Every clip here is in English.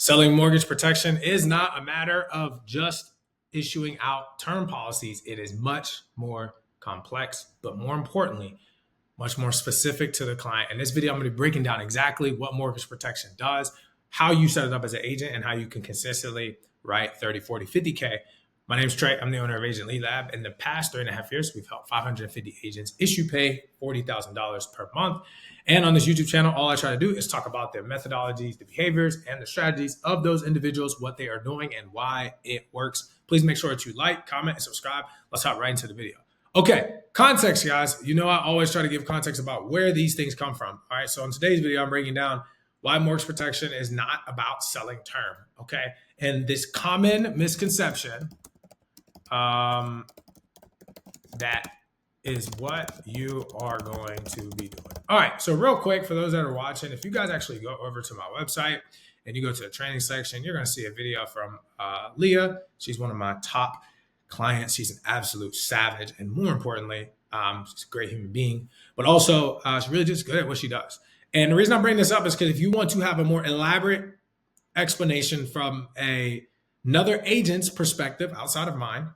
Selling mortgage protection is not a matter of just issuing out term policies. It is much more complex, but more importantly, much more specific to the client. In this video, I'm going to be breaking down exactly what mortgage protection does, how you set it up as an agent, and how you can consistently write 30, 40, 50K. My name is Trey. I'm the owner of Agent Lead Lab. In the past 3.5 years, we've helped 550 agents issue pay $40,000 per month. And on this YouTube channel, all I try to do is talk about their methodologies, the behaviors, and the strategies of those individuals, what they are doing, and why it works. Please make sure that you like, comment, and subscribe. Let's hop right into the video. Okay, context, guys. You know I always try to give context about where these things come from. All right, so in today's video, I'm breaking down why mortgage protection is not about selling term, okay? And this common misconception that is what you are going to be doing. All right, so real quick, for those that are watching, if you guys actually go over to my website and you go to the training section, you're gonna see a video from Leah. She's one of my top clients. She's an absolute savage, and more importantly, she's a great human being, but also she's really just good at what she does. And the reason I'm bringing this up is because if you want to have a more elaborate explanation from another agent's perspective outside of mine,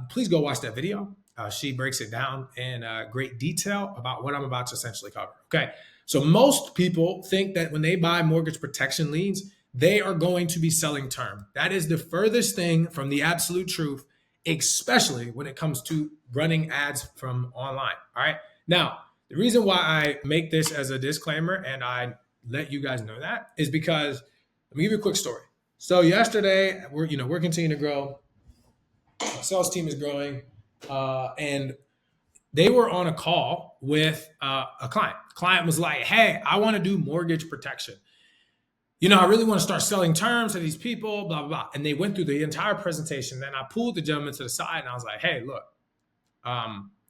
please go watch that video. She breaks it down in great detail about what I'm about to essentially cover. Okay, so most people think that when they buy mortgage protection leads, they are going to be selling term. That is the furthest thing from the absolute truth, especially when it comes to running ads from online. All right, now the reason why I make this as a disclaimer and I let you guys know that is because let me give you a quick story. So yesterday, we're continuing to grow. Our sales team is growing. And they were on a call with a client. The client was like, hey, I want to do mortgage protection. I really want to start selling terms to these people, blah, blah, blah. And they went through the entire presentation. Then I pulled the gentleman to the side and I was like, hey, look,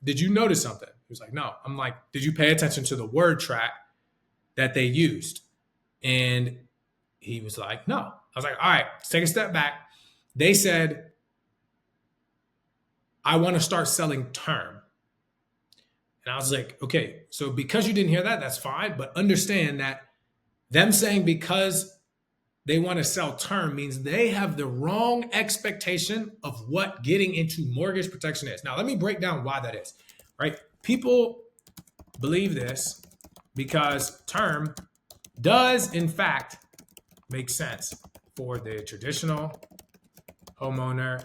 did you notice something? He was like, no. I'm like, did you pay attention to the word track that they used? And he was like, no. I was like, all right, let's take a step back. They said, I want to start selling term. And I was like, okay, so because you didn't hear that, that's fine. But understand that them saying because they want to sell term means they have the wrong expectation of what getting into mortgage protection is. Now, let me break down why that is, right? People believe this because term does, in fact, make sense for the traditional homeowner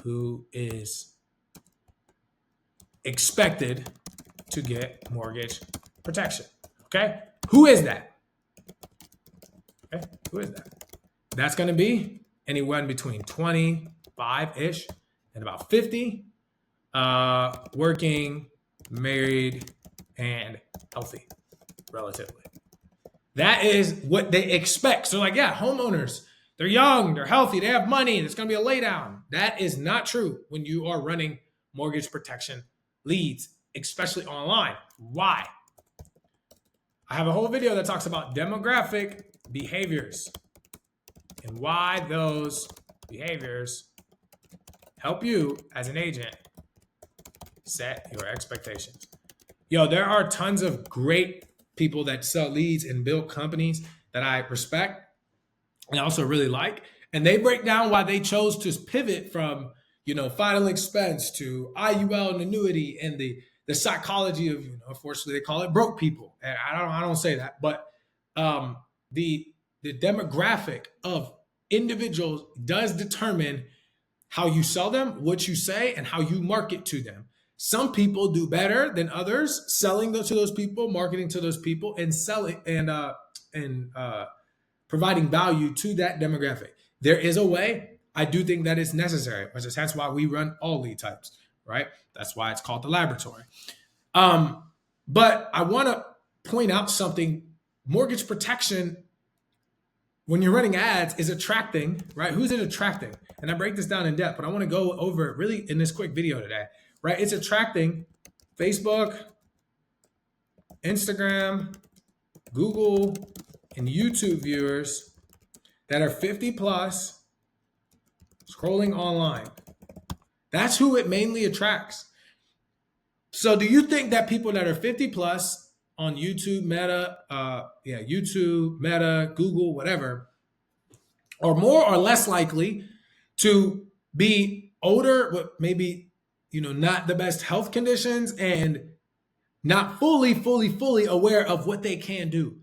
who is expected to get mortgage protection. Okay? Who is that? Okay, who is that? That's going to be anyone between 25-ish and about 50, working, married, and healthy, relatively. That is what they expect. So like, yeah, homeowners, they're young, they're healthy, they have money, and it's going to be a laydown. That is not true when you are running mortgage protection leads, especially online. Why? I have a whole video that talks about demographic behaviors and why those behaviors help you as an agent set your expectations. Yo, there are tons of great people that sell leads and build companies that I respect and I also really like. And they break down why they chose to pivot from, final expense to IUL and annuity and the psychology of, unfortunately they call it broke people. And I don't say that, but the demographic of individuals does determine how you sell them, what you say, and how you market to them. Some people do better than others selling to those people, marketing to those people, and selling and providing value to that demographic. There is a way. I do think that it's necessary, which is that's why we run all lead types, right? That's why it's called the laboratory. But I want to point out something. Mortgage protection, when you're running ads, is attracting, right? Who's it attracting? And I break this down in depth, but I want to go over it really in this quick video today, right? It's attracting Facebook, Instagram, Google, and YouTube viewers that are 50 plus scrolling online. That's who it mainly attracts. So do you think that people that are 50 plus on YouTube, YouTube, Meta, Google, whatever, are more or less likely to be older with maybe, not the best health conditions and not fully aware of what they can do.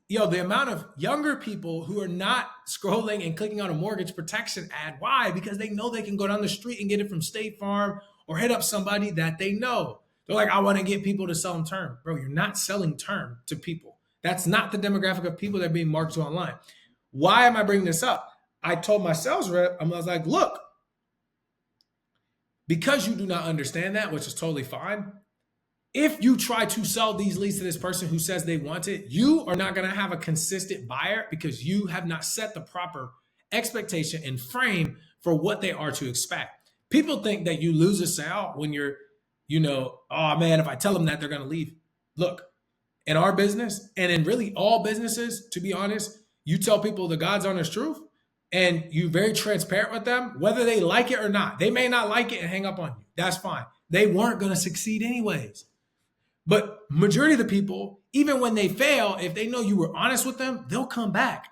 The amount of younger people who are not scrolling and clicking on a mortgage protection ad. Why? Because they know they can go down the street and get it from State Farm or hit up somebody that they know. They're like, I want to get people to sell them term. Bro, you're not selling term to people. That's not the demographic of people that are being marketed to online. Why am I bringing this up? I told my sales rep, I was like, look, because you do not understand that, which is totally fine, if you try to sell these leads to this person who says they want it, you are not going to have a consistent buyer because you have not set the proper expectation and frame for what they are to expect. People think that you lose a sale when you're, oh man, if I tell them that, they're going to leave. Look, in our business and in really all businesses, to be honest, you tell people the God's honest truth and you're very transparent with them, whether they like it or not. They may not like it and hang up on you. That's fine. They weren't going to succeed anyways. But majority of the people, even when they fail, if they know you were honest with them, they'll come back.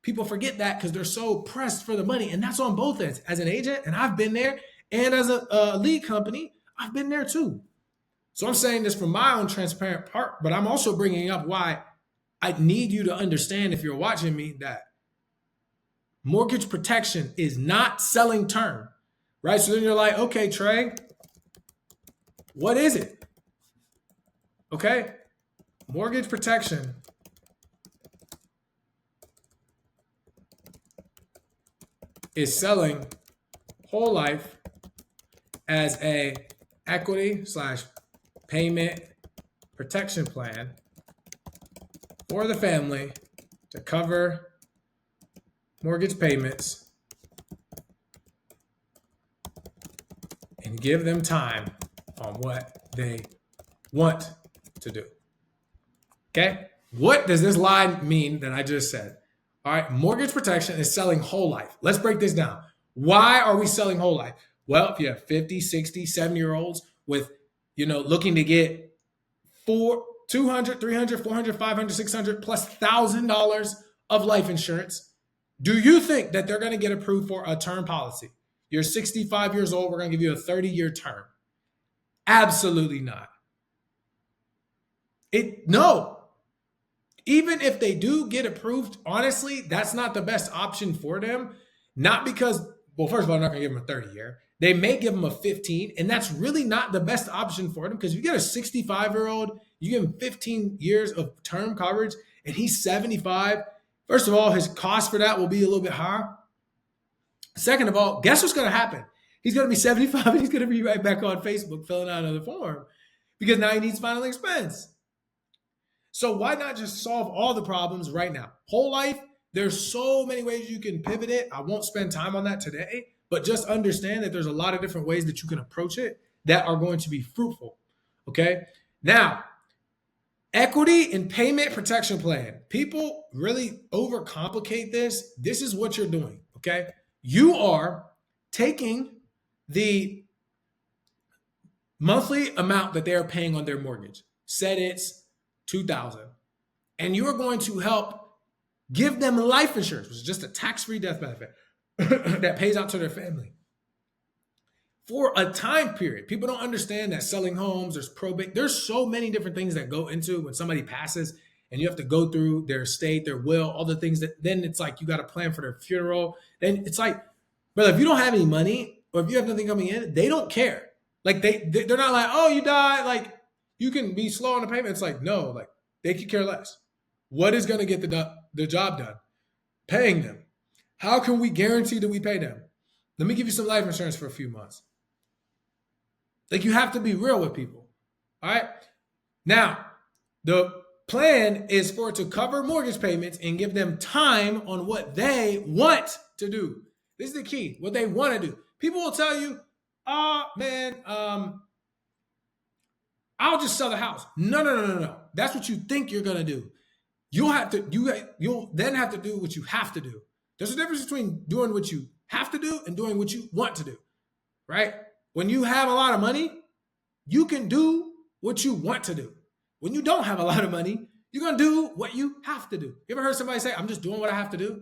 People forget that because they're so pressed for the money. And that's on both ends. As an agent, and I've been there, and as a lead company, I've been there too. So I'm saying this from my own transparent part, but I'm also bringing up why I need you to understand, if you're watching me, that mortgage protection is not selling term, right? So then you're like, okay, Trey, what is it? Okay, mortgage protection is selling whole life as a equity / payment protection plan for the family to cover mortgage payments and give them time on what they want to do. Okay? What does this line mean that I just said? All right, mortgage protection is selling whole life. Let's break this down. Why are we selling whole life? Well, if you have 50, 60, 70-year-olds with, looking to get $200, $300, $400, $500, $600 plus $1,000 of life insurance, do you think that they're going to get approved for a term policy? You're 65 years old, we're going to give you a 30-year term. Absolutely not. No. Even if they do get approved, honestly, that's not the best option for them. Not because, well, first of all, I'm not going to give them a 30-year. They may give them a 15, and that's really not the best option for them because if you get a 65-year-old, you give him 15 years of term coverage, and he's 75. First of all, his cost for that will be a little bit higher. Second of all, guess what's going to happen? He's going to be 75, and he's going to be right back on Facebook filling out another form because now he needs final expense. So why not just solve all the problems right now? Whole life, there's so many ways you can pivot it. I won't spend time on that today, but just understand that there's a lot of different ways that you can approach it that are going to be fruitful, okay? Now, equity and payment protection plan. People really overcomplicate this. This is what you're doing, okay? You are taking the monthly amount that they're paying on their mortgage. Said it's $2,000, and you're going to help give them life insurance, which is just a tax-free death benefit that pays out to their family for a time period. People don't understand that selling homes, there's probate, there's so many different things that go into when somebody passes and you have to go through their estate, their will, all the things that then it's like you got to plan for their funeral. Then it's like, brother, if you don't have any money or if you have nothing coming in, they don't care. Like they're not like, oh, you died, like you can be slow on the payment. It's like, no, like they could care less. What is going to get the job done? Paying them. How can we guarantee that we pay them? Let me give you some life insurance for a few months. Like you have to be real with people. All right. Now, the plan is for it to cover mortgage payments and give them time on what they want to do. This is the key, what they want to do. People will tell you, oh, man, I'll just sell the house. No. That's what you think you're going to do. You'll then have to do what you have to do. There's a difference between doing what you have to do and doing what you want to do, right? When you have a lot of money, you can do what you want to do. When you don't have a lot of money, you're going to do what you have to do. You ever heard somebody say, I'm just doing what I have to do?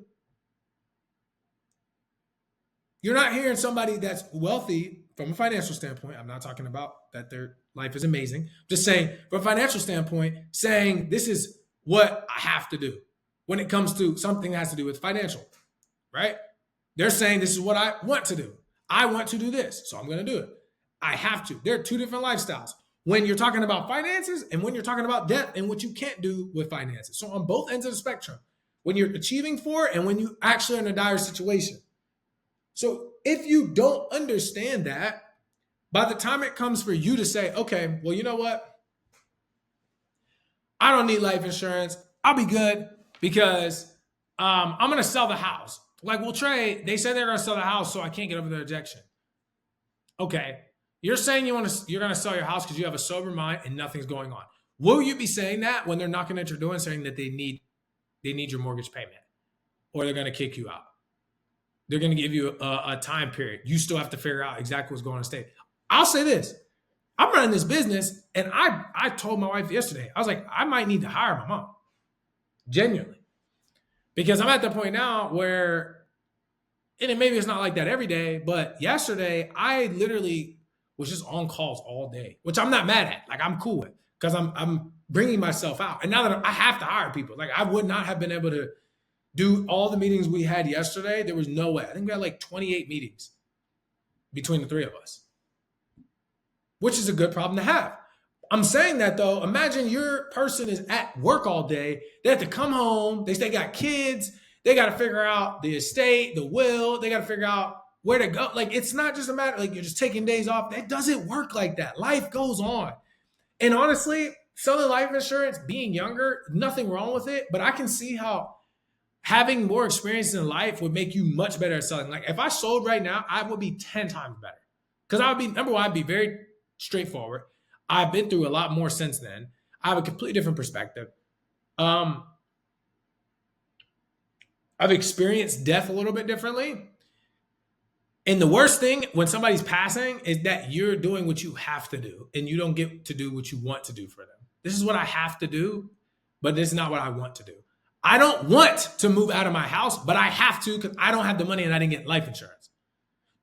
You're not hearing somebody that's wealthy from a financial standpoint. I'm not talking about that their life is amazing. Just saying from a financial standpoint, saying this is what I have to do when it comes to something that has to do with financial, right? They're saying this is what I want to do. I want to do this, so I'm going to do it. I have to. There are two different lifestyles. When you're talking about finances and when you're talking about debt and what you can't do with finances. So on both ends of the spectrum, when you're achieving for it and when you actually are in a dire situation. So if you don't understand that, by the time it comes for you to say, okay, well, you know what? I don't need life insurance. I'll be good because I'm going to sell the house. Like, well, Trey, they said they're going to sell the house, so I can't get over their objection. Okay, you're saying you're going to sell your house because you have a sober mind and nothing's going on. Will you be saying that when they're knocking at your door and saying that they need your mortgage payment, or they're going to kick you out? They're going to give you a time period. You still have to figure out exactly what's going on state. I'll say this. I'm running this business, and I told my wife yesterday, I was like, I might need to hire my mom. Genuinely. Because I'm at the point now where, and maybe it's not like that every day, but yesterday, I literally was just on calls all day, which I'm not mad at. Like, I'm cool with, because I'm bringing myself out. And now that I have to hire people, like, I would not have been able to do all the meetings we had yesterday. There was no way. I think we had like 28 meetings between the three of us, which is a good problem to have. I'm saying that though, imagine your person is at work all day. They have to come home. They got kids. They got to figure out the estate, the will. They got to figure out where to go. Like, it's not just a matter like you're just taking days off. It doesn't work like that. Life goes on. And honestly, selling life insurance, being younger, nothing wrong with it. But I can see how having more experience in life would make you much better at selling. Like, if I sold right now, I would be 10 times better. Because I would be, number one, I'd be very straightforward. I've been through a lot more since then. I have a completely different perspective. I've experienced death a little bit differently. And the worst thing when somebody's passing is that you're doing what you have to do and you don't get to do what you want to do for them. This is what I have to do, but this is not what I want to do. I don't want to move out of my house, but I have to because I don't have the money and I didn't get life insurance.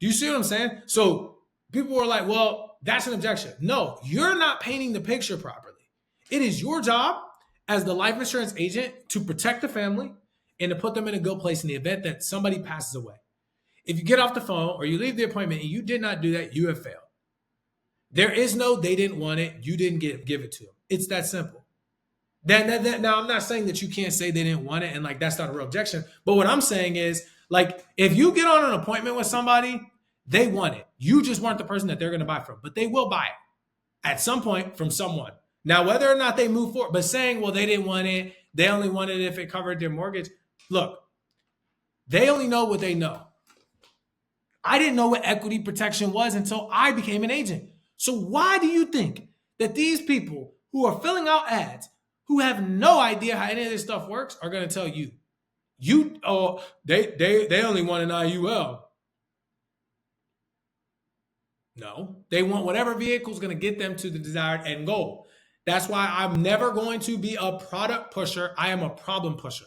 Do you see what I'm saying? So people were like, well, that's an objection. No, you're not painting the picture properly. It is your job as the life insurance agent to protect the family and to put them in a good place in the event that somebody passes away. If you get off the phone or you leave the appointment and you did not do that, you have failed. There is no, they didn't want it. You didn't give it to them. It's that simple. Now, I'm not saying that you can't say they didn't want it and like that's not a real objection. But what I'm saying is, like, if you get on an appointment with somebody, they want it. You just weren't the person that they're going to buy from, but they will buy it at some point from someone. Now, whether or not they move forward, but saying, well, they didn't want it, they only wanted it if it covered their mortgage. Look, they only know what they know. I didn't know what equity protection was until I became an agent. So why do you think that these people who are filling out ads, who have no idea how any of this stuff works, are going to tell you, they only want an IUL? No, they want whatever vehicle is going to get them to the desired end goal. That's why I'm never going to be a product pusher. I am a problem pusher.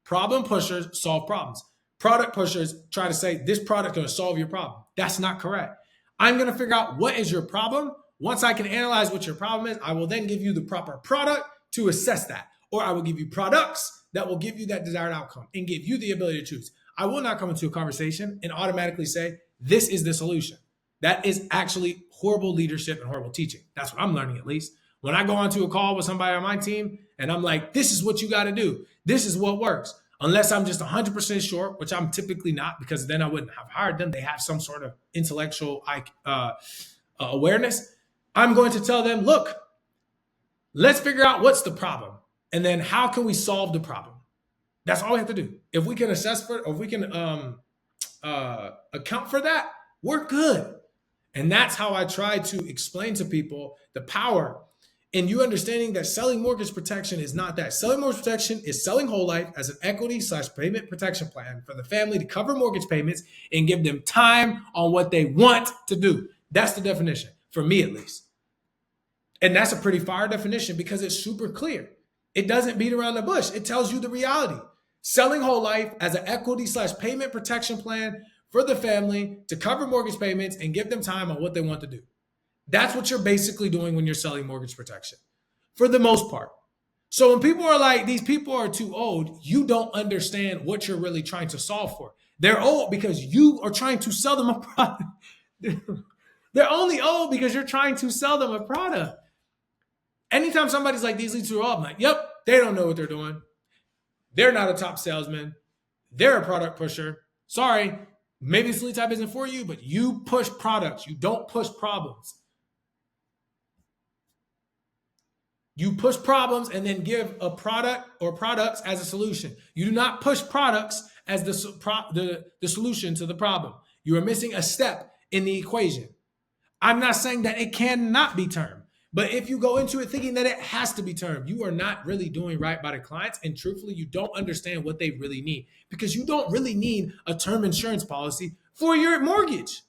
Problem pushers solve problems. Product pushers try to say this product is going to solve your problem. That's not correct. I'm going to figure out what is your problem. Once I can analyze what your problem is, I will then give you the proper product to assess that. Or I will give you products that will give you that desired outcome and give you the ability to choose. I will not come into a conversation and automatically say, this is the solution. That is actually horrible leadership and horrible teaching. That's what I'm learning, at least. When I go onto a call with somebody on my team and I'm like, this is what you got to do. This is what works. Unless I'm just 100% sure, which I'm typically not, because then I wouldn't have hired them. They have some sort of intellectual awareness. I'm going to tell them, look, let's figure out what's the problem. And then how can we solve the problem? That's all we have to do. If we can assess for it, or if we can account for that, we're good. And that's how I try to explain to people the power in you understanding that selling mortgage protection is not that. Selling mortgage protection is selling whole life as an equity/payment protection plan for the family to cover mortgage payments and give them time on what they want to do. That's the definition, for me at least. And that's a pretty fire definition because it's super clear. It doesn't beat around the bush. It tells you the reality. Selling whole life as an equity/payment protection plan for the family to cover mortgage payments and give them time on what they want to do. That's what you're basically doing when you're selling mortgage protection for the most part. So when people are like, these people are too old, you don't understand what you're really trying to solve for. They're old because you are trying to sell them a product. They're only old because you're trying to sell them a product. Anytime somebody's like, these leads are old, I'm like, yep, they don't know what they're doing. They're not a top salesman. They're a product pusher. Sorry, maybe this lead type isn't for you, but you push products. You don't push problems. You push problems and then give a product or products as a solution. You do not push products as the solution to the problem. You are missing a step in the equation. I'm not saying that it cannot be termed, but if you go into it thinking that it has to be termed, you are not really doing right by the clients. And truthfully, you don't understand what they really need, because you don't really need a term insurance policy for your mortgage.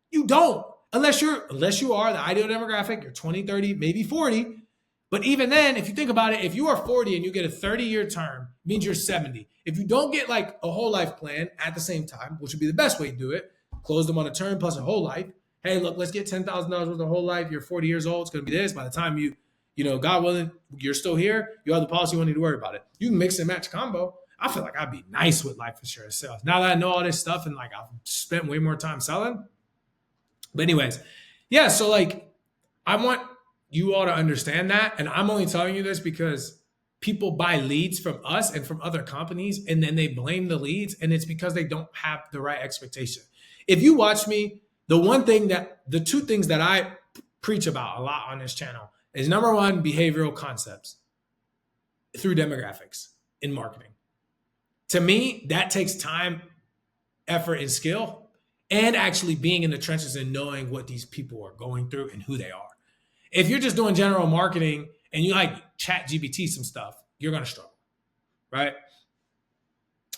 You don't, unless you are the ideal demographic, you're 20, 30, maybe 40. But even then, if you think about it, if you are 40 and you get a 30-year term, it means you're 70. If you don't get like a whole life plan at the same time, which would be the best way to do it, close them on a term plus a whole life. Hey, look, let's get $10,000 worth of whole life. You're 40 years old. It's going to be this. By the time you know, God willing, you're still here. You have the policy. You don't need to worry about it. You can mix and match combo. I feel like I'd be nice with life insurance sales. Now that I know all this stuff and like I've spent way more time selling. But anyways, yeah. So like, I want you all to understand that. And I'm only telling you this because people buy leads from us and from other companies, and then they blame the leads. And it's because they don't have the right expectation. If you watch me, the two things that I preach about a lot on this channel is, number one, behavioral concepts through demographics in marketing. To me, that takes time, effort, and skill, and actually being in the trenches and knowing what these people are going through and who they are. If you're just doing general marketing and you like chat GPT some stuff, you're going to struggle, right?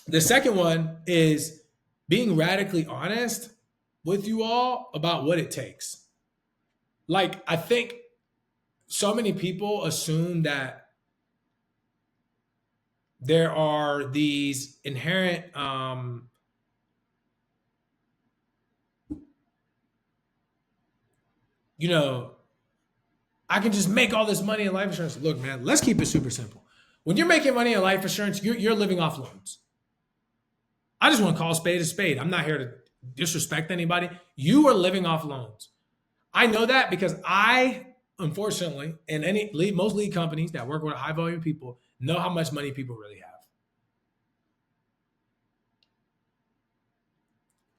The second one is being radically honest with you all about what it takes. Like, I think so many people assume that there are these inherent I can just make all this money in life insurance. Look, man, let's keep it super simple. When you're making money in life insurance, you're living off loans. I just want to call a spade a spade. I'm not here to disrespect anybody. You are living off loans. I know that because I, unfortunately, and most lead companies that work with high volume people know how much money people really have.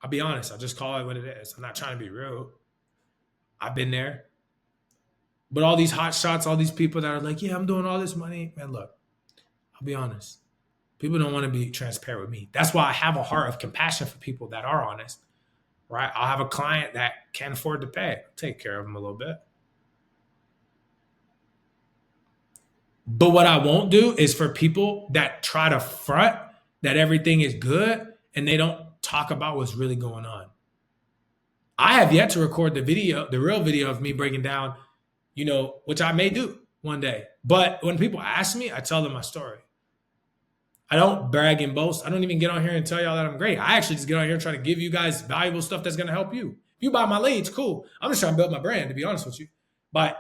I'll be honest. I'll just call it what it is. I'm not trying to be rude. I've been there. But all these hot shots, all these people that are like, yeah, I'm doing all this money. Man, look, I'll be honest. People don't want to be transparent with me. That's why I have a heart of compassion for people that are honest, right? I'll have a client that can't afford to pay. I'll take care of them a little bit. But what I won't do is for people that try to front that everything is good and they don't talk about what's really going on. I have yet to record the real video of me breaking down, which I may do one day. But when people ask me, I tell them my story. I don't brag and boast. I don't even get on here and tell y'all that I'm great. I actually just get on here and try to give you guys valuable stuff that's going to help you. If you buy my leads, cool. I'm just trying to build my brand, to be honest with you. But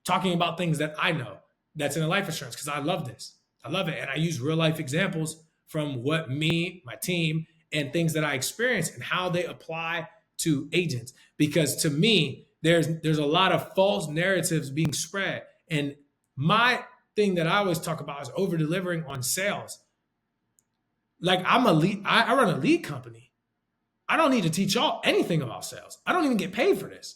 talking about things that I know that's in a life insurance, because I love this. I love it. And I use real life examples from what me, my team, and things that I experience and how they apply to agents. Because to me, there's a lot of false narratives being spread. And my thing that I always talk about is over delivering on sales. Like, I'm a lead, I run a lead company. I don't need to teach y'all anything about sales. I don't even get paid for this.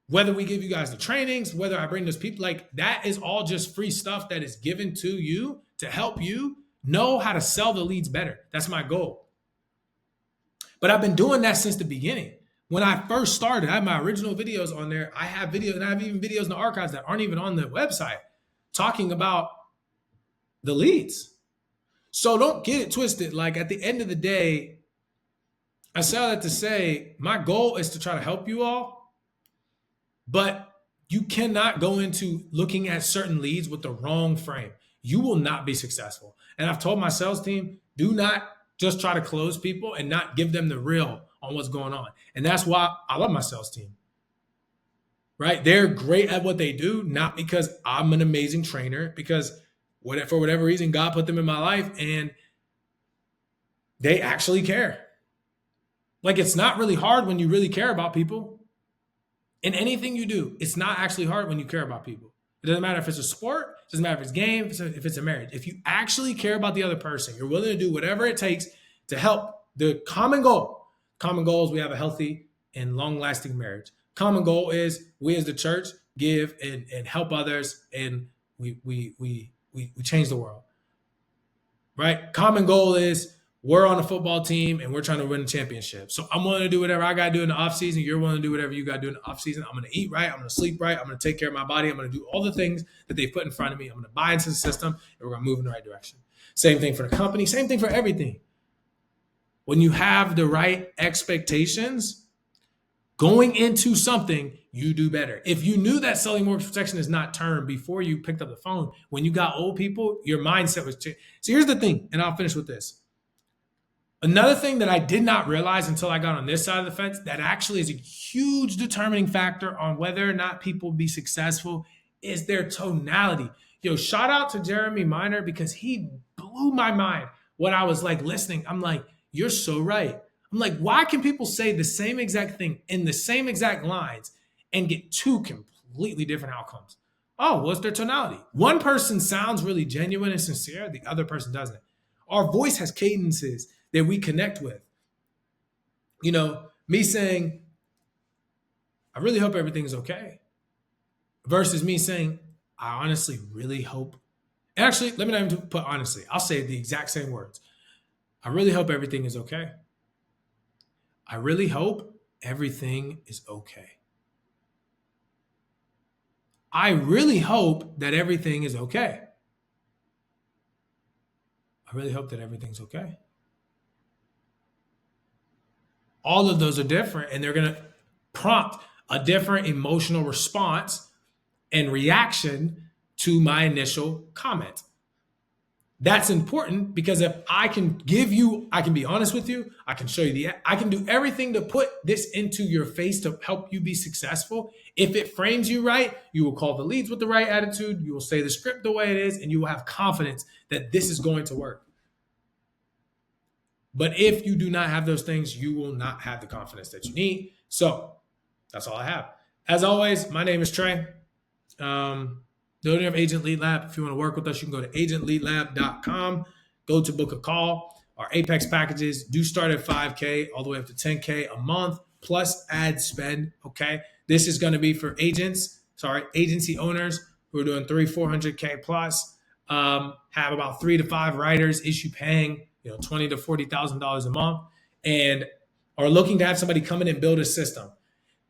Whether we give you guys the trainings, whether I bring those people, like, that is all just free stuff that is given to you to help you know how to sell the leads better. That's my goal. But I've been doing that since the beginning. When I first started, I have my original videos on there. I have videos, and I have even videos in the archives that aren't even on the website talking about the leads. So don't get it twisted. Like, at the end of the day, I say all that to say, my goal is to try to help you all, but you cannot go into looking at certain leads with the wrong frame. You will not be successful. And I've told my sales team, do not just try to close people and not give them the real on what's going on. And that's why I love my sales team, right? They're great at what they do, not because I'm an amazing trainer, because for whatever reason, God put them in my life and they actually care. Like, it's not really hard when you really care about people. In anything you do, it's not actually hard when you care about people. It doesn't matter if it's a sport, it doesn't matter if it's a game, if it's a marriage. If you actually care about the other person, you're willing to do whatever it takes to help the common goal. Common goal is we have a healthy and long-lasting marriage. Common goal is we as the church give and help others, and we change the world. Right? Common goal is we're on a football team and we're trying to win a championship. So I'm willing to do whatever I got to do in the off season. You're willing to do whatever you got to do in the off season. I'm going to eat right. I'm going to sleep right. I'm going to take care of my body. I'm going to do all the things that they put in front of me. I'm going to buy into the system and we're going to move in the right direction. Same thing for the company. Same thing for everything. When you have the right expectations, going into something, you do better. If you knew that selling mortgage protection is not term before you picked up the phone, when you got old people, your mindset was changed. So here's the thing, and I'll finish with this. Another thing that I did not realize until I got on this side of the fence that actually is a huge determining factor on whether or not people be successful is their tonality. Yo, shout out to Jeremy Miner because he blew my mind when I was like listening. I'm like, you're so right. I'm like, why can people say the same exact thing in the same exact lines and get two completely different outcomes? Oh, what's their tonality? One person sounds really genuine and sincere. The other person doesn't. Our voice has cadences that we connect with. You know, me saying, I really hope everything's okay, versus me saying, I honestly really hope. Actually, let me not even put honestly. I'll say the exact same words. I really hope everything is okay. I really hope everything is okay. I really hope that everything is okay. I really hope that everything's okay. All of those are different, and they're going to prompt a different emotional response and reaction to my initial comment. That's important because if I can I can be honest with you, I can show you I can do everything to put this into your face to help you be successful. If it frames you right, you will call the leads with the right attitude, you will say the script the way it is, and you will have confidence that this is going to work. But if you do not have those things, you will not have the confidence that you need. So that's all I have. As always, my name is Trey. The owner of Agent Lead Lab. If you want to work with us, you can go to agentleadlab.com. Go to book a call. Our Apex packages do start at $5K all the way up to $10K a month plus ad spend. Okay. This is going to be for agency owners who are doing $300-400K plus, have about 3 to 5 writers, issue paying, $20,000 to $40,000 a month, and are looking to have somebody come in and build a system.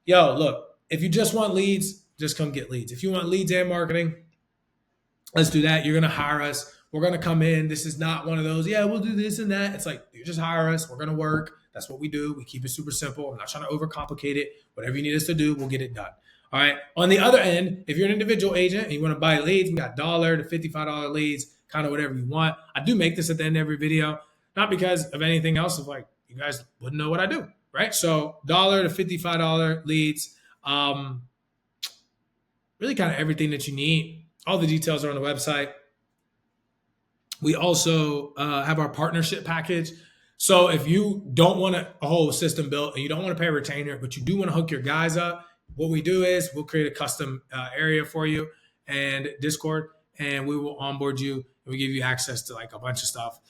Yo, look, if you just want leads, just come get leads. If you want leads and marketing, let's do that. You're going to hire us. We're going to come in. This is not one of those, yeah, we'll do this and that. It's like, you just hire us. We're going to work. That's what we do. We keep it super simple. I'm not trying to overcomplicate it. Whatever you need us to do, we'll get it done. All right. On the other end, if you're an individual agent and you want to buy leads, we got $1 to $55 leads, kind of whatever you want. I do make this at the end of every video, not because of anything else, of like, you guys wouldn't know what I do, right? So $1 to $55 leads, really kind of everything that you need. All the details are on the website. We also have our partnership package. So if you don't want a whole system built and you don't want to pay a retainer, but you do want to hook your guys up, what we do is we'll create a custom area for you and Discord, and we will onboard you and we give you access to like a bunch of stuff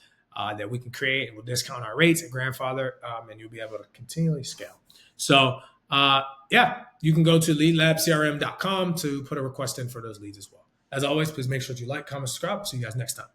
that we can create, and we'll discount our rates and grandfather, and you'll be able to continually scale. So you can go to leadlabcrm.com to put a request in for those leads as well. As always, please make sure that you like, comment, subscribe. See you guys next time.